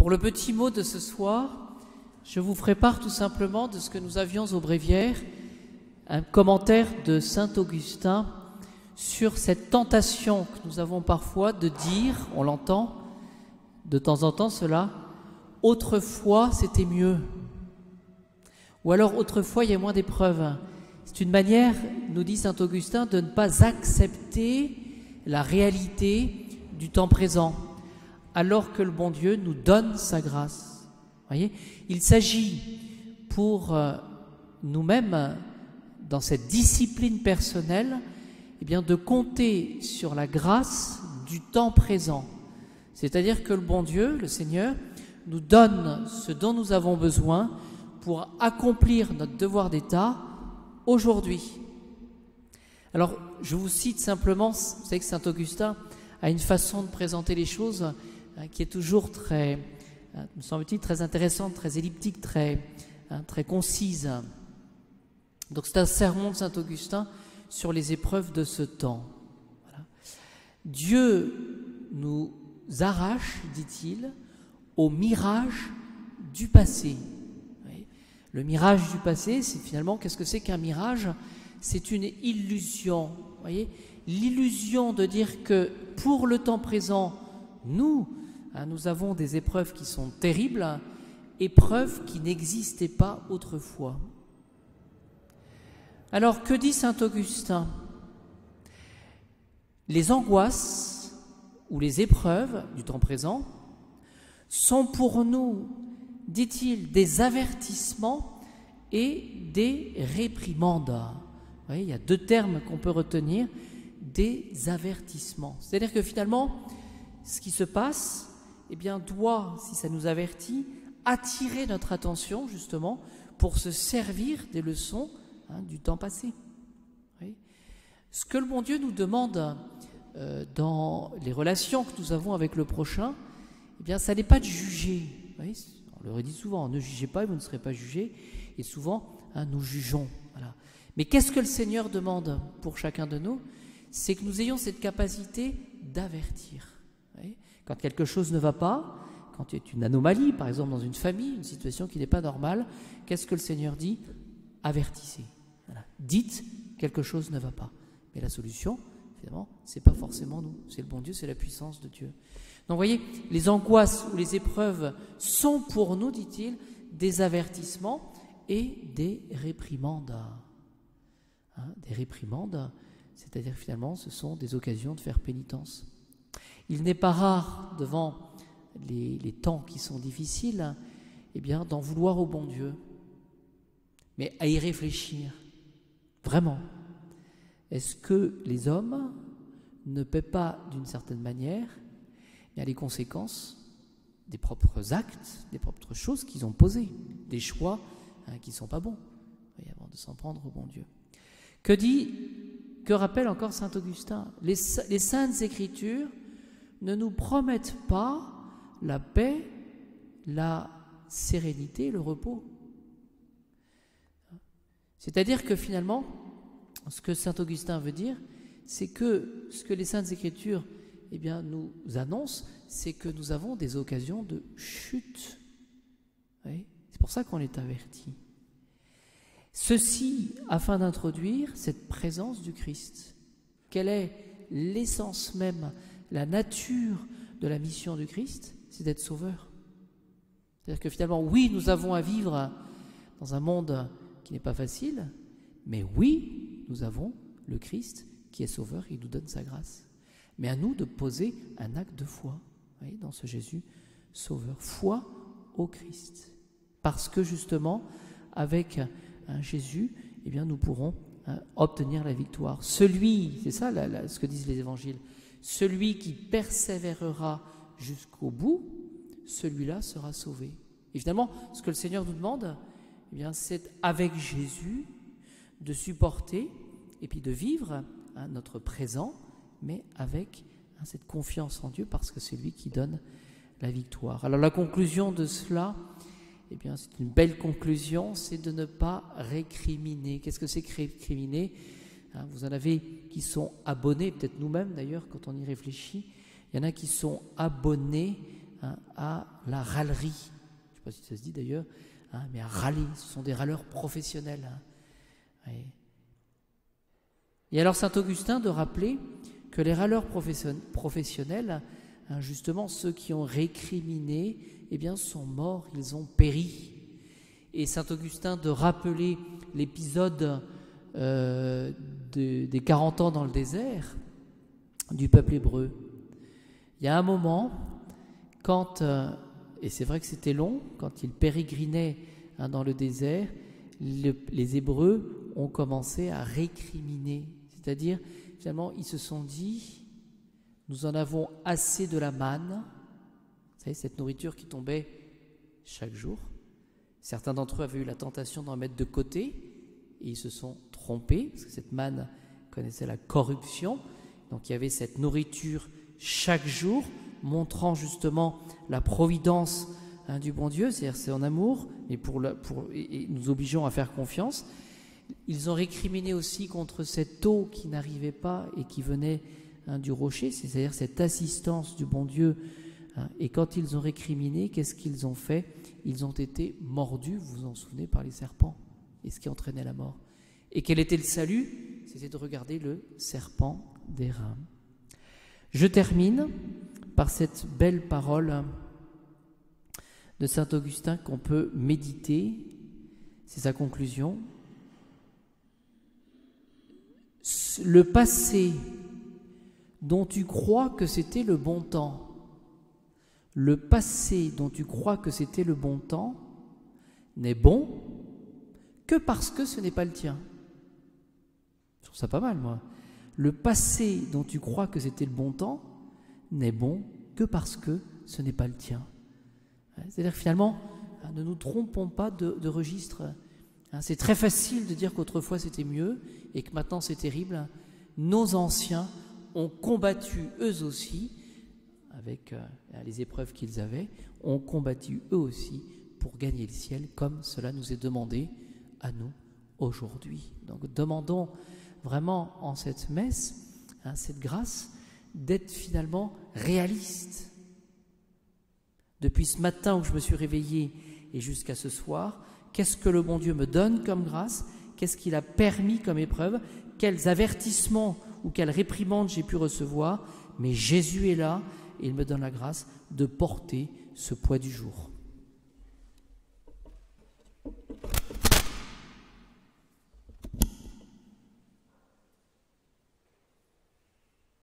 Pour le petit mot de ce soir, je vous ferai part tout simplement de ce que nous avions au bréviaire, un commentaire de saint Augustin sur cette tentation que nous avons parfois de dire, on l'entend de temps en temps cela, autrefois c'était mieux, ou alors autrefois il y a moins d'épreuves. C'est une manière, nous dit saint Augustin, de ne pas accepter la réalité du temps présent, alors que le bon Dieu nous donne sa grâce. Voyez, il s'agit pour nous-mêmes, dans cette discipline personnelle, eh bien, de compter sur la grâce du temps présent. C'est-à-dire que le bon Dieu, le Seigneur, nous donne ce dont nous avons besoin pour accomplir notre devoir d'État aujourd'hui. Alors, je vous cite simplement, vous savez que saint Augustin a une façon de présenter les choses qui est toujours très, me semble-t-il, très intéressante, très elliptique, très concise. Donc c'est un sermon de saint Augustin sur les épreuves de ce temps. Voilà. Dieu nous arrache, dit-il, au mirage du passé. Oui. Le mirage du passé, c'est finalement, qu'est-ce que c'est qu'un mirage? C'est une illusion. Voyez, l'illusion de dire que pour le temps présent, nous avons des épreuves qui sont terribles, épreuves qui n'existaient pas autrefois. Alors, que dit saint Augustin? Les angoisses ou les épreuves du temps présent sont pour nous, dit-il, des avertissements et des réprimandes. Vous voyez, il y a deux termes qu'on peut retenir, des avertissements. C'est-à-dire que finalement, ce qui se passe, eh bien, doit, si ça nous avertit, attirer notre attention, justement, pour se servir des leçons du temps passé. Oui. Ce que le bon Dieu nous demande dans les relations que nous avons avec le prochain, eh bien, ça n'est pas de juger. Oui, on le redit souvent, ne jugez pas et vous ne serez pas jugés. Et souvent, nous jugeons. Voilà. Mais qu'est-ce que le Seigneur demande pour chacun de nous? C'est que nous ayons cette capacité d'avertir. Oui. Quand quelque chose ne va pas, quand il y a une anomalie, par exemple dans une famille, une situation qui n'est pas normale, qu'est-ce que le Seigneur dit? Avertissez. Voilà. Dites quelque chose ne va pas. Mais la solution, évidemment, ce n'est pas forcément nous. C'est le bon Dieu, c'est la puissance de Dieu. Donc vous voyez, les angoisses ou les épreuves sont pour nous, dit-il, des avertissements et des réprimandes. Des réprimandes, c'est-à-dire finalement, ce sont des occasions de faire pénitence. Il n'est pas rare, devant les temps qui sont difficiles, eh bien, d'en vouloir au bon Dieu, mais à y réfléchir. Vraiment, est-ce que les hommes ne paient pas, d'une certaine manière, les conséquences des propres actes, des propres choses qu'ils ont posées, des choix qui ne sont pas bons, avant de s'en prendre au bon Dieu. Que rappelle encore saint Augustin? Les saintes écritures ne nous promettent pas la paix, la sérénité, le repos. C'est-à-dire que finalement, ce que saint Augustin veut dire, c'est que ce que les saintes écritures nous annoncent, c'est que nous avons des occasions de chute. Oui, c'est pour ça qu'on est averti. Ceci afin d'introduire cette présence du Christ. Quelle est l'essence même, la nature de la mission du Christ? C'est d'être sauveur. C'est-à-dire que finalement, oui, nous avons à vivre dans un monde qui n'est pas facile, mais oui, nous avons le Christ qui est sauveur, il nous donne sa grâce. Mais à nous de poser un acte de foi, voyez, dans ce Jésus sauveur. Foi au Christ. Parce que justement, avec un Jésus, eh bien, nous pourrons obtenir la victoire. Celui, c'est ça ce que disent les évangiles, celui qui persévérera jusqu'au bout, celui-là sera sauvé. Évidemment, ce que le Seigneur nous demande, eh bien, c'est avec Jésus de supporter et puis de vivre notre présent, mais avec cette confiance en Dieu, parce que c'est lui qui donne la victoire. Alors la conclusion de cela, eh bien, c'est une belle conclusion, c'est de ne pas récriminer. Qu'est-ce que c'est que récriminer? Vous en avez qui sont abonnés, peut-être nous-mêmes d'ailleurs, quand on y réfléchit, il y en a qui sont abonnés à la râlerie. Je ne sais pas si ça se dit d'ailleurs, mais à râler. Ce sont des râleurs professionnels. Oui. Et alors saint Augustin de rappeler que les râleurs professionnels, justement ceux qui ont récriminé, eh bien sont morts, ils ont péri. Et saint Augustin de rappeler l'épisode des 40 ans dans le désert du peuple hébreu. Il y a un moment, quand, et c'est vrai que c'était long, quand ils pérégrinaient dans le désert, les Hébreux ont commencé à récriminer. C'est-à-dire, finalement, ils se sont dit, nous en avons assez de la manne, vous savez, cette nourriture qui tombait chaque jour. Certains d'entre eux avaient eu la tentation d'en mettre de côté, et ils se sont trompés, parce que cette manne connaissait la corruption. Donc il y avait cette nourriture chaque jour, montrant justement la providence du bon Dieu, c'est-à-dire c'est en amour, et nous obligeons à faire confiance. Ils ont récriminé aussi contre cette eau qui n'arrivait pas et qui venait du rocher, c'est-à-dire cette assistance du bon Dieu. Et quand ils ont récriminé, qu'est-ce qu'ils ont fait? Ils ont été mordus, vous vous en souvenez, par les serpents, et ce qui entraînait la mort. Et quel était le salut? C'était de regarder le serpent d'airain. Je termine par cette belle parole de saint Augustin qu'on peut méditer, c'est sa conclusion. Le passé dont tu crois que c'était le bon temps, le passé dont tu crois que c'était le bon temps n'est bon que parce que ce n'est pas le tien. Je trouve ça pas mal, moi. Le passé dont tu crois que c'était le bon temps n'est bon que parce que ce n'est pas le tien. C'est-à-dire que finalement, ne nous trompons pas de registre. C'est très facile de dire qu'autrefois c'était mieux et que maintenant c'est terrible. Nos anciens ont combattu eux aussi, avec les épreuves qu'ils avaient, ont combattu eux aussi pour gagner le ciel, comme cela nous est demandé à nous aujourd'hui. Donc demandons vraiment en cette messe, cette grâce, d'être finalement réaliste. Depuis ce matin où je me suis réveillé et jusqu'à ce soir, qu'est-ce que le bon Dieu me donne comme grâce? Qu'est-ce qu'il a permis comme épreuve? Quels avertissements ou quelles réprimandes j'ai pu recevoir? Mais Jésus est là et il me donne la grâce de porter ce poids du jour.